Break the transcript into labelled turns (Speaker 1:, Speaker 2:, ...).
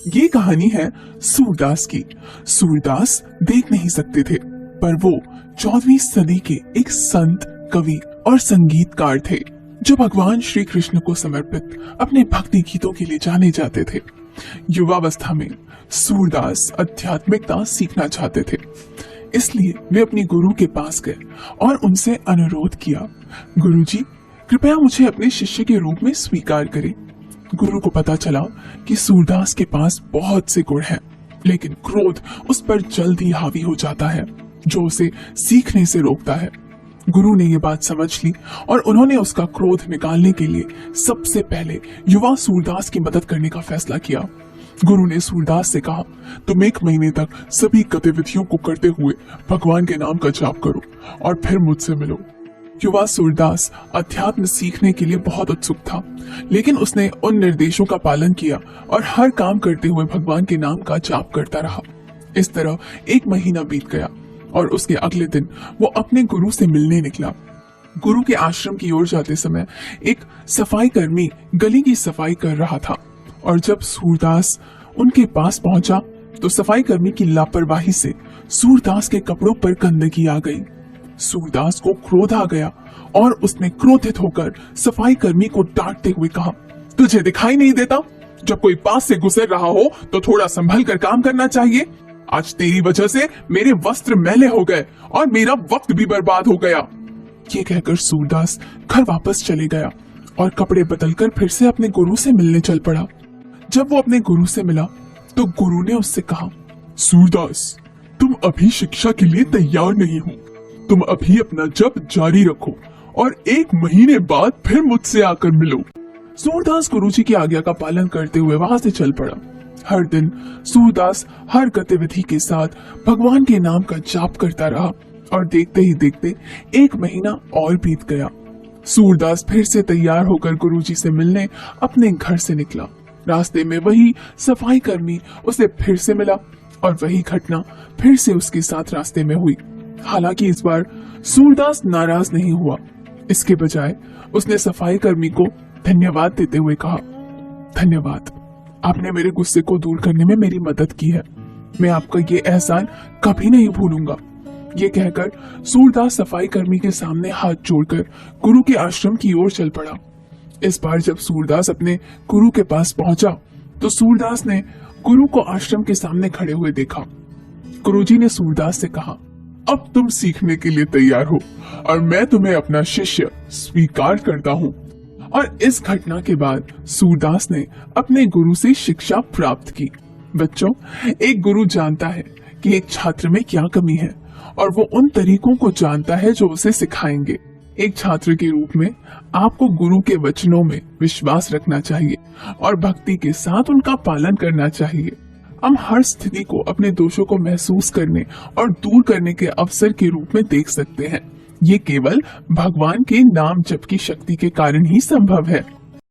Speaker 1: ये कहानी है सूरदास की। सूरदास देख नहीं सकते थे, पर वो 14वीं सदी के एक संत, कवि और संगीतकार थे जो भगवान श्री कृष्ण को समर्पित अपने भक्ति गीतों के लिए जाने जाते थे। युवावस्था में सूरदास आध्यात्मिकता सीखना चाहते थे, इसलिए वे अपने गुरु के पास गए और उनसे अनुरोध किया, गुरुजी, कृपया मुझे अपने शिष्य के रूप में स्वीकार करें। गुरु को पता चला कि सूरदास के पास बहुत से गुण हैं, लेकिन क्रोध उस पर जल्दी हावी हो जाता है, जो उसे सीखने से रोकता है। गुरु ने ये बात समझ ली और उन्होंने उसका क्रोध निकालने के लिए सबसे पहले युवा सूरदास की मदद करने का फैसला किया। गुरु ने सूरदास से कहा, तुम 1 महीने तक सभी गतिविधियों को करते हुए भगवान के नाम का जाप करो और फिर मुझसे मिलो। युवा सूरदास अध्यात्म सीखने के लिए बहुत उत्सुक था, लेकिन उसने उन निर्देशों का पालन किया और हर काम करते हुए भगवान के नाम का जाप करता रहा। इस तरह 1 महीना बीत गया और उसके अगले दिन वो अपने गुरु से मिलने निकला। गुरु के आश्रम की ओर जाते समय एक सफाई कर्मी गली की सफाई कर रहा था और जब सूरदास उनके पास पहुंचा तो सफाई कर्मी की लापरवाही से सूरदास के कपड़ों पर गंदगी आ गई। सूरदास को क्रोध आ गया और उसने क्रोधित होकर सफाई कर्मी को डांटते हुए कहा, तुझे दिखाई नहीं देता? जब कोई पास से गुजर रहा हो तो थोड़ा संभल कर काम करना चाहिए। आज तेरी वजह से मेरे वस्त्र मैले हो गए और मेरा वक्त भी बर्बाद हो गया। ये कहकर सूरदास घर वापस चले गया और कपड़े बदलकर फिर से अपने गुरु से मिलने चल पड़ा। जब वो अपने गुरु से मिला तो गुरु ने उससे कहा, सूरदास, तुम अभी शिक्षा के लिए तैयार नहीं हो। तुम अभी अपना जप जारी रखो और 1 महीने बाद फिर मुझसे आकर मिलो। सूरदास गुरुजी की आज्ञा का पालन करते हुए वहां से चल पड़ा। हर दिन सूरदास हर गतिविधि के साथ भगवान के नाम का जाप करता रहा और देखते ही देखते 1 महीना और बीत गया। सूरदास फिर से तैयार होकर गुरुजी से मिलने अपने घर से निकला। रास्ते में वही सफाई कर्मी उसे फिर से मिला और वही घटना फिर से उसके साथ रास्ते में हुई। हालांकि इस बार सूरदास नाराज नहीं हुआ, इसके बजाय उसने सफाई कर्मी को धन्यवाद देते हुए कहा, धन्यवाद, आपने मेरे गुस्से को दूर करने में मेरी मदद की है। मैं आपका ये एहसान कभी नहीं भूलूंगा। ये कहकर सूरदास सफाई कर्मी के सामने हाथ जोड़कर गुरु के आश्रम की ओर चल पड़ा। इस बार जब सूरदास अपने गुरु के पास पहुंचा तो सूरदास ने गुरु को आश्रम के सामने खड़े हुए देखा। गुरुजी ने सूरदास से कहा, अब तुम सीखने के लिए तैयार हो और मैं तुम्हें अपना शिष्य स्वीकार करता हूँ। और इस घटना के बाद सूरदास ने अपने गुरु से शिक्षा प्राप्त की। बच्चों, एक गुरु जानता है कि एक छात्र में क्या कमी है और वो उन तरीकों को जानता है जो उसे सिखाएंगे। एक छात्र के रूप में आपको गुरु के वचनों में विश्वास रखना चाहिए और भक्ति के साथ उनका पालन करना चाहिए। हम हर स्थिति को अपने दोषों को महसूस करने और दूर करने के अवसर के रूप में देख सकते हैं। ये केवल भगवान के नाम जप की शक्ति के कारण ही संभव है।